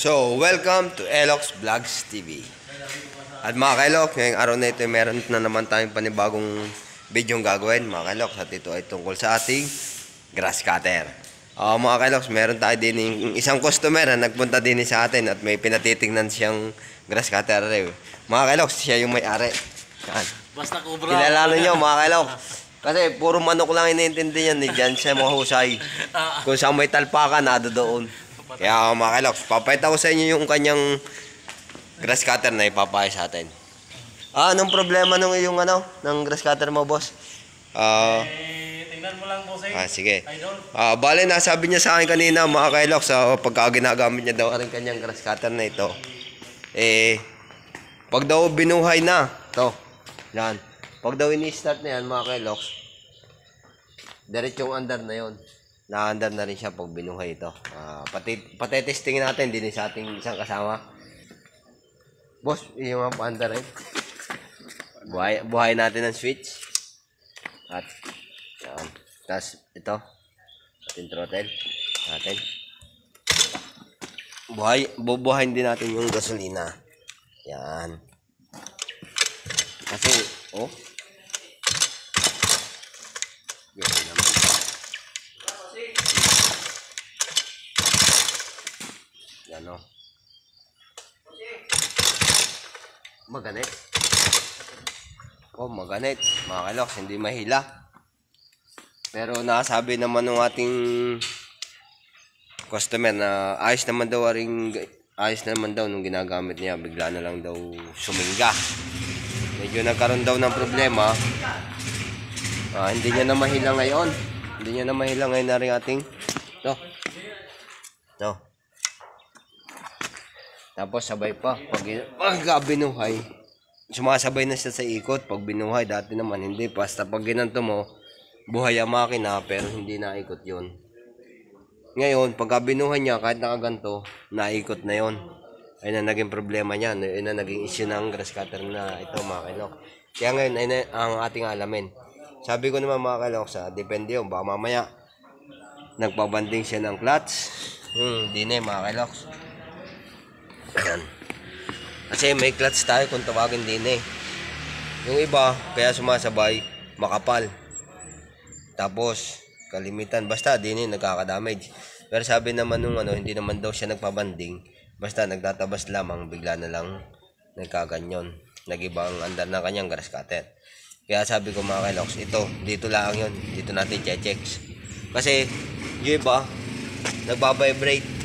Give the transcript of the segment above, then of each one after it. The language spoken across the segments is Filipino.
So, welcome to Elox Vlogs TV. At mga kailok, ngayong araw na ito, meron na naman tayong panibagong video gagawin, mga kailok. At ito ay tungkol sa ating grass cutter. Mga kailok, meron tayo din yung isang customer na nagpunta din sa atin at may pinatitingnan siyang grass cutter. Mga kailok, siya yung may-ari. Basta kubra. Kilala nyo, mga kailok. Kasi puro manok lang iniintindi yan. Diyan siya mahusay. Kung saan may talpakan, nado doon. Kaya mga kailok, papayta ko sa inyo yung kanyang grass cutter na ipapayos sa atin. Anong problema nung yung ng grass cutter mo, boss? Tingnan mo lang, boss. Sige. Idol. Bale, nasabi niya sa akin kanina, mga kailok, sa pagka ginagamit niya daw ang kanyang grass cutter na ito. Pag daw binuhay na, yan. Pag daw ini-start na yan, mga kailok, diretsong under na yon. Na-under na rin siya pag binuhay ito. Patetestingin natin din sa ating isang kasama. Boss, yung mga pa-under rin. Buhay natin ang switch. At, yan. Tapos, ito. Ating throttle. Natin. Bubuhayin din natin yung gasolina. Yan. Kasi, yan naman. Yan o. Maganit. Maganit. Mga kailoks, hindi mahila. Pero nasabi naman ng ating customer na ayos naman daw nung ginagamit niya. Bigla na lang daw sumingga. Medyo nagkaroon daw ng problema. Hindi niya na mahila ngayon. Na rin ating Tapos sabay pa pag binuhay, sumasabay na siya sa ikot pag binuhay. Dati naman hindi, basta pag ginanto mo buhay ang makina pero hindi naikot yun. Ngayon pag binuhay niya kahit nakaganto, naikot na yon. Ayun na naging problema niya, ayun na naging issue ng grass cutter na ito, mga kailok. Kaya ngayon ay ang ating alamin. Sabi ko naman, mga kailok, depende yun, baka mamaya nagpabanding siya ng clutch. Hindi na mga kailok. Ayan. Kasi may clutch tayo kung tawagin din Yung iba, kaya sumasabay, makapal. Tapos, kalimitan. Basta din nagkakadamage. Pero sabi naman nung hindi naman daw siya nagpabanding. Basta nagtatabas lamang, bigla na lang nagkaganyon. Nag-ibang andar ng kanyang grass cutter. Kaya sabi ko, mga kailoks, dito lang yun. Dito natin checks. Kasi, yung iba, nagbabibrate.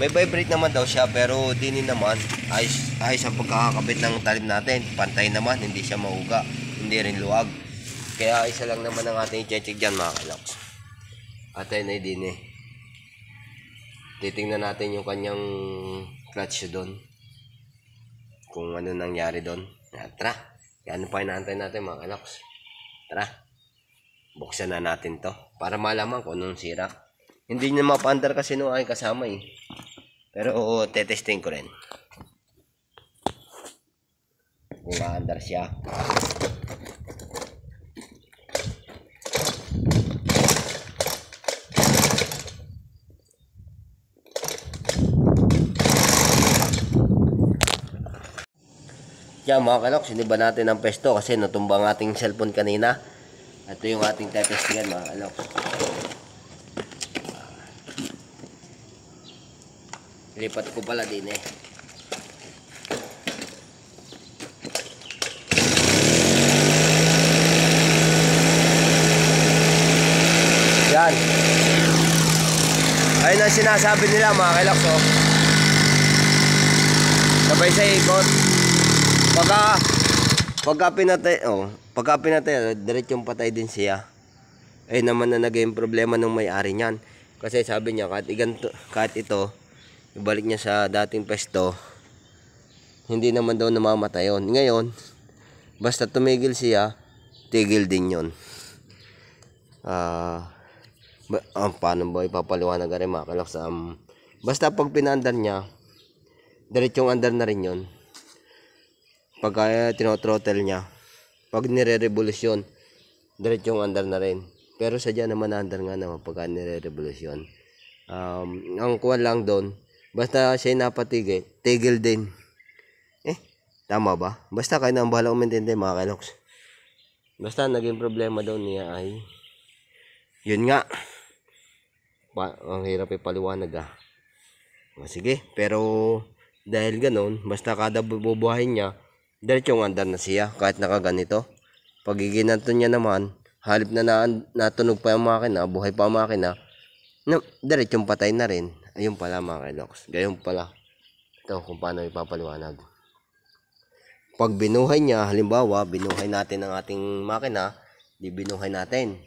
May vibrate naman daw siya pero dinin naman ayos ang pagkakakabit ng talim natin. Pantay naman, hindi siya mauga, hindi rin luwag. Kaya isa lang naman ang ating i-check dyan, mga kailoks. At ayun ay din titingnan natin yung kanyang clutch doon. Kung ano nangyari doon. Tara, ano pa inaantay natin, mga kailoks. Tara, buksan na natin to para malaman kung anong sira. Hindi niya mapa-under kasi nung aking kasama Pero tetesting ko rin. Kung ma-under siya. Yan, mga kaloks, hindi ba natin ang pesto kasi natumba ang ating cellphone kanina. Ito yung ating tetestingan, mga kaloks. Lipat ko pala din Yan. Ayun ang sinasabi nila, mga kailoks sabay sa ikot. Pagka pinatay, diretsong patay din siya. Ayun naman na naging problema nung may-ari niyan. Kasi sabi niya kahit ito ibalik niya sa dating pesto, hindi naman daw namamatay yun. Ngayon, basta tumigil siya, tigil din yun. Paano ba ipapaliwanag rin, mga kailoks? Basta pag pinandar niya, diretsong andar na rin yun. Pag tinothrottle niya, pag nire-revolusyon, diretsong andar na rin. Pero sadya naman andar nga naman pagka nire-revolusyon. Ang kuwan lang doon, Basta siya napatigil, tigil din. Tama ba? Basta kayo na ang bahala umintindi mga kailoks. Basta naging problema daw niya ay yun nga. Ang hirap ipaliwanag ah. Sige, pero dahil ganon, basta kada bubuhayin niya, diretsong andar na siya kahit nakaganito. Pag iginanto niya naman, halip na natunog pa yung makina, buhay pa ang makina, diretsong patay na rin. Ayun pala mga kailoks. Gayon pala. Ito kung paano ipapaliwanag. Pag binuhay niya, halimbawa, binuhay natin ang ating makina, di binuhay natin.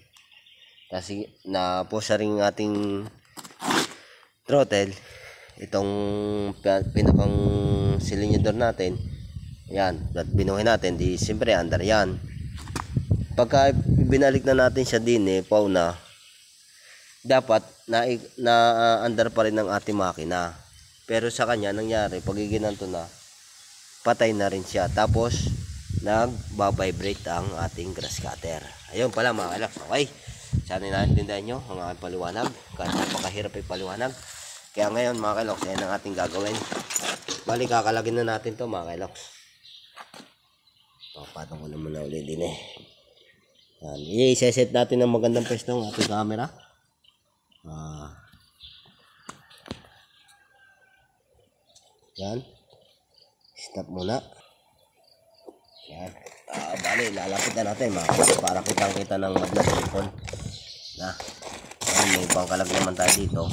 Kasi na po sa ring ating throttle, itong pinakang silinyador natin, yan, at binuhay natin, di siyempre andar yan. Pagka binalik na natin siya din pauna, dapat na andar pa rin ng ating makina. Pero sa kanya, nangyari, pag iginanto na, patay na rin siya. Tapos, nagbabibrate ang ating grass cutter. Ayun pala mga kailoks. Okay. Sana naintindihan nyo ang aking paliwanag. Kahit napakahirap ipaliwanag. Kaya ngayon mga kailoks, yan ang ating gagawin. Bali, kakalagin na natin to mga kailoks. Papatong ko naman na ulit din Yan. I-set natin ng magandang pwesto ng ating camera. Yan. Stop muna. Yan. Bali, lalapit na natin para kitang-kita ng madlas ipon. May pangkalag naman tayo dito.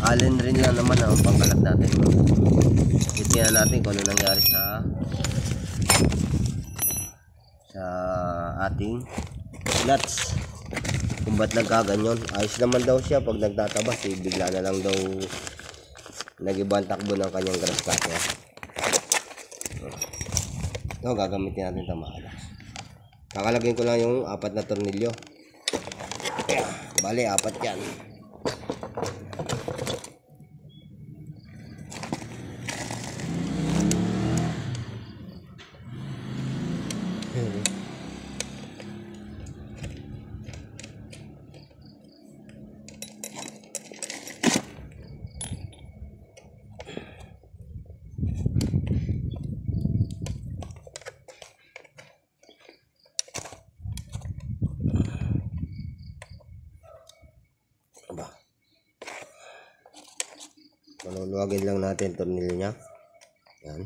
Allen rin lang naman ang pangkalag natin. Titingnan natin kung ano nangyari sa ating nuts. Kung ba't nagkaganyan. Ayos naman daw siya pag nagtatabas. Bigla na lang daw nag-ibang takbo ng kanyang grass cutter. Ito, gagamitin natin ito mga kailoks. Kakalagin ko lang yung 4 na tornilyo. Bali, 4 yan. Maluluwagin lang natin tornilyo niya. Yan.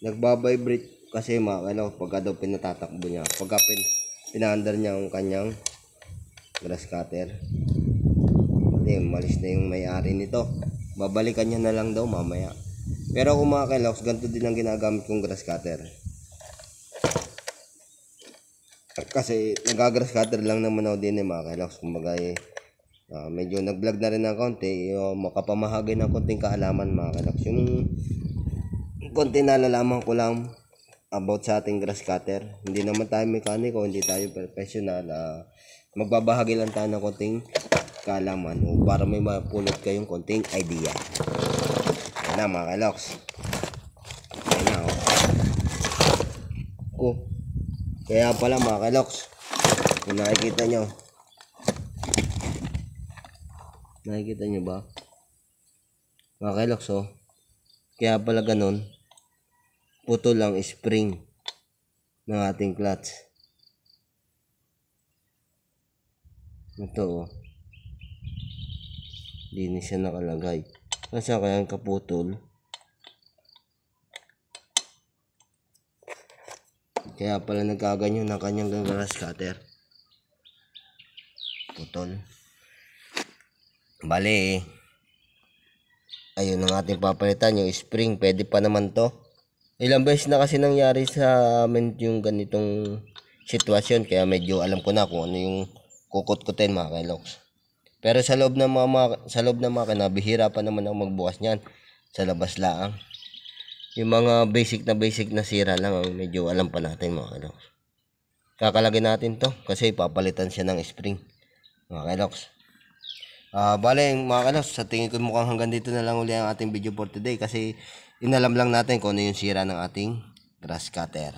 Nagbabibrate kasi pagka daw pinatatakbo niya. Pagka pinaandar niya ang kanyang grass cutter. Kasi malis na yung may-ari nito. Babalikan niya na lang daw mamaya. Pero kung mga kailoks, ganito din ang ginagamit kong grass cutter. Kasi nag-grass cutter lang naman ako din mga kailoks. Kumbaga medyo nag-vlog na rin ng konti. Makapamahagi ng konting kaalaman mga kailoks. Yung konti nalalaman ko lang about sa ating grass cutter. Hindi naman tayo mekaniko, hindi tayo professional. Magbabahagi lang tayo ng konting kaalaman o para may mapulot kayong konting idea. Yan na mga kailoks. Yan na Kaya pala mga kailoks, kung nakikita nyo ba mga kailoks kaya pala ganun, putol ang spring ng ating clutch. Ito hindi na siya nakalagay. Kasi kaya kaputol. Kaya pala nagkaganyan ng kanyang grass cutter. Putol. Bale, ayun ang ating papalitan, yung spring. Pwede pa naman to. Ilang beses na kasi nangyari sa amin yung ganitong sitwasyon. Kaya medyo alam ko na kung ano yung kukut-kutin mga kailoks. Pero sa loob ng makina, bihira pa naman ako magbukas niyan. Sa labas lang. Yung mga basic na sira lang ang medyo alam pa natin mga kailoks. Kakalagay natin to kasi papalitan siya ng spring mga kailoks. Bale, mga kalos, sa tingin ko mukhang hanggang dito na lang uli ang ating video for today kasi inalam lang natin kung ano yung sira ng ating grass cutter.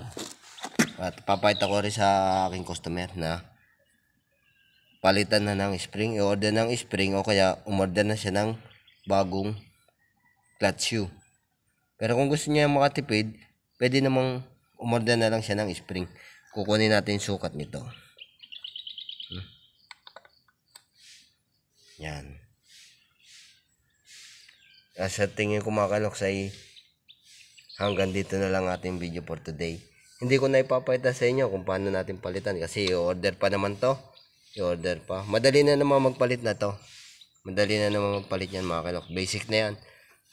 At papakita ko rin sa aking customer na palitan na ng spring, i-order ng spring o kaya umorder na siya ng bagong clutch shoe. Pero kung gusto niya makatipid, pwede namang umorder na lang siya ng spring. Kukunin natin yung sukat nito. Yan. Sa tingin ko mga kaloks ay hanggang dito na lang ating video for today. Hindi ko na ipapakita sa inyo kung paano natin palitan kasi i-order pa naman to. I-order pa. Madali na naman magpalit na to. Madali na naman magpalit yan mga kaloks. Basic na yan.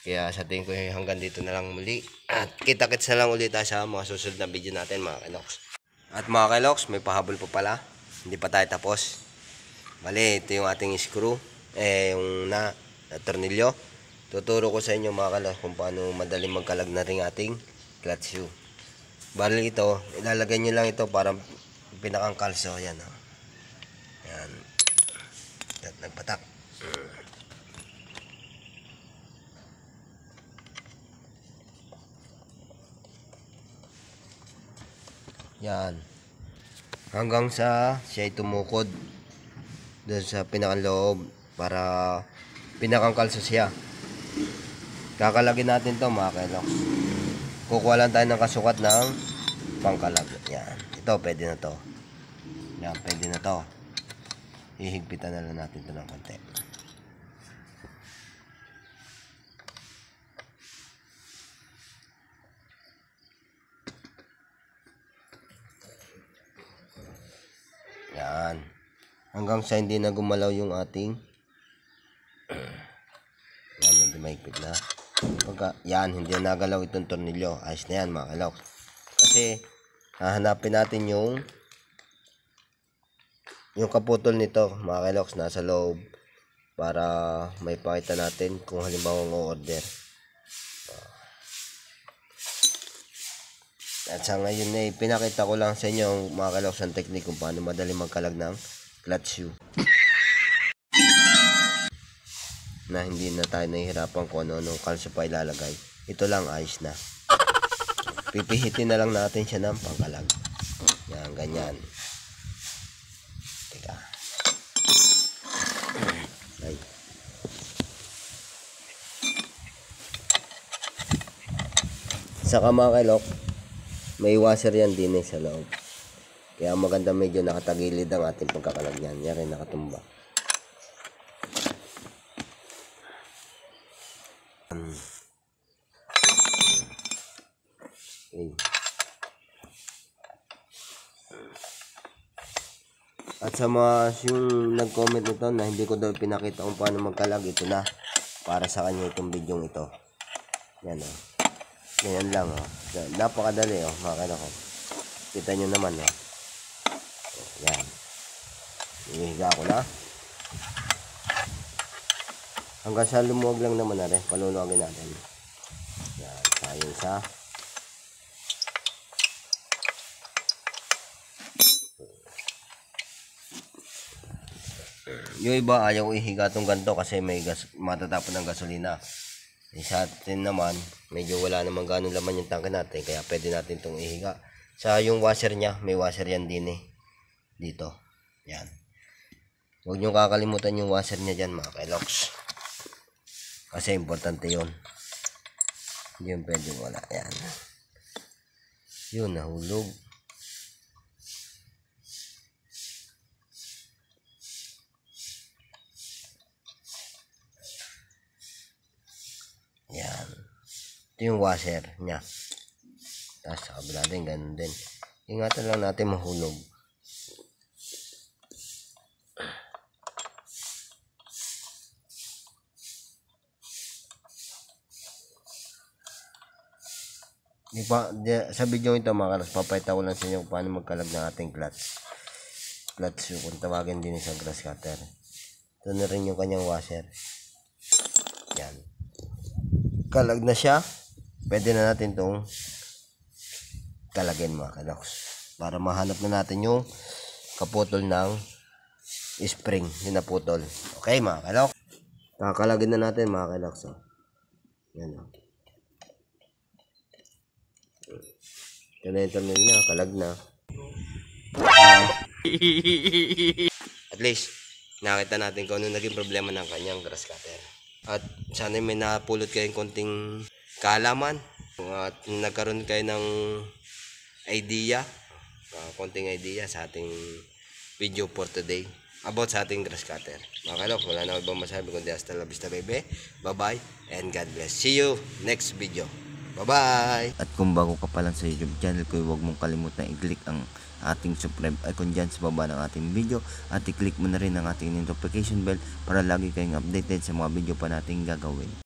Kaya sa tingin ko hanggang dito na lang muli. At kita-kits na lang ulit sa mga susunod na video natin mga kaloks. At mga kaloks, may pahabol pa pala. Hindi pa tayo tapos. Bale, ito yung ating screw. Yung na tornilyo. Tuturo ko sa inyo mga kaloks kung paano madali magkalag na ring ating clutch shoe. Bale ito, ilalagay nyo lang ito para pinakang kalso. Yan o. Yan. At nagpatak. Yan. Hanggang sa siya ay tumukod doon sa pinakang loob para pinakang kalso siya. Kakalagin natin to mga kaloks. Kukuha lang tayo ng kasukat ng pangkalag. Yan. Ito pwede na to. Yan, pwede na to. Hihigpitan na lang natin to ng konti. Yan. Hanggang sa hindi na gumalaw yung ating yan, medyo mahigpit na. Pagka, yan, hindi na nagalaw itong tornilyo. Ayos na yan mga kaloks. Kasi hahanapin natin yung kaputol nito mga kaloks nasa loob para may pakita natin kung halimbawa ng-order. At sa ngayon ay pinakita ko lang sa inyo mga kaloks ang technique kung paano madali magkalag ng clutch shoe. Na hindi na tayo nahihirapan kung ano kalso pa ilalagay. Ito lang ayos na. Pipihitin na lang natin siya ng pangkalag. Yan, ganyan. Teka. Ay. Saka mga kailok, may washer yan din sa loob. Kaya maganda medyo nakatagilid ang ating pagkakalag niyan. Yan rin nakatumba. Okay. At sa mga yung nag-comment nito na hindi ko daw pinakita kung paano magkalag, ito na para sa kanya itong video ito. Yan o. Ganyan lang o. Napakadali o mga kanako. Kita nyo naman o. Yan. Ihiga ko na. Hanggang sa lumuwag lang naman na rin. Paluluwagin natin. Yan. Sayang sa yung iba ayaw ihiga tong ganito kasi may matatapon ng gasolina. Sa atin naman, medyo wala namang ganun laman yung tangke natin kaya pwede natin itong ihiga. Sa yung washer niya, may washer yan din dito. Yan. Huwag nyo kakalimutan yung washer niya dyan mga kailoks. Kasi importante yun. Hindi yung pwede wala. Yan. Yun, nahulog. Yan. Ito yung washer niya. Tapos sa kabila din, ganun din. Ingatan lang natin mahulog. Sa video ito mga kalas, papayta ko lang sa inyo paano magkalag ng ating clutch shoe kung tawagin din sa grass cutter. Ito na rin yung kanyang washer. Yan. Kalag na siya. Pwede na natin itong kalagin mga kaloks para mahanap na natin yung kaputol ng spring, yun naputol. Okay mga kalok. Kakalagin na natin mga kalok. So, yan o. Ito na yung tornilyo niya, kalag na. At least, nakita natin kung ano naging problema ng kanyang grass cutter. At sana may napulot kayong konting kaalaman. At nagkaroon kayo ng idea, konting idea sa ating video for today about sa ating grass cutter. Mga kalok, wala na ibang masabi kundi hasta la vista baby. Bye-bye and God bless. See you next video. Bye-bye! At kung bago ka pa lang sa YouTube channel ko, huwag mong kalimutan i-click ang ating subscribe icon dyan sa baba ng ating video at i-click mo na rin ang ating notification bell para lagi kayong updated sa mga video pa nating gagawin.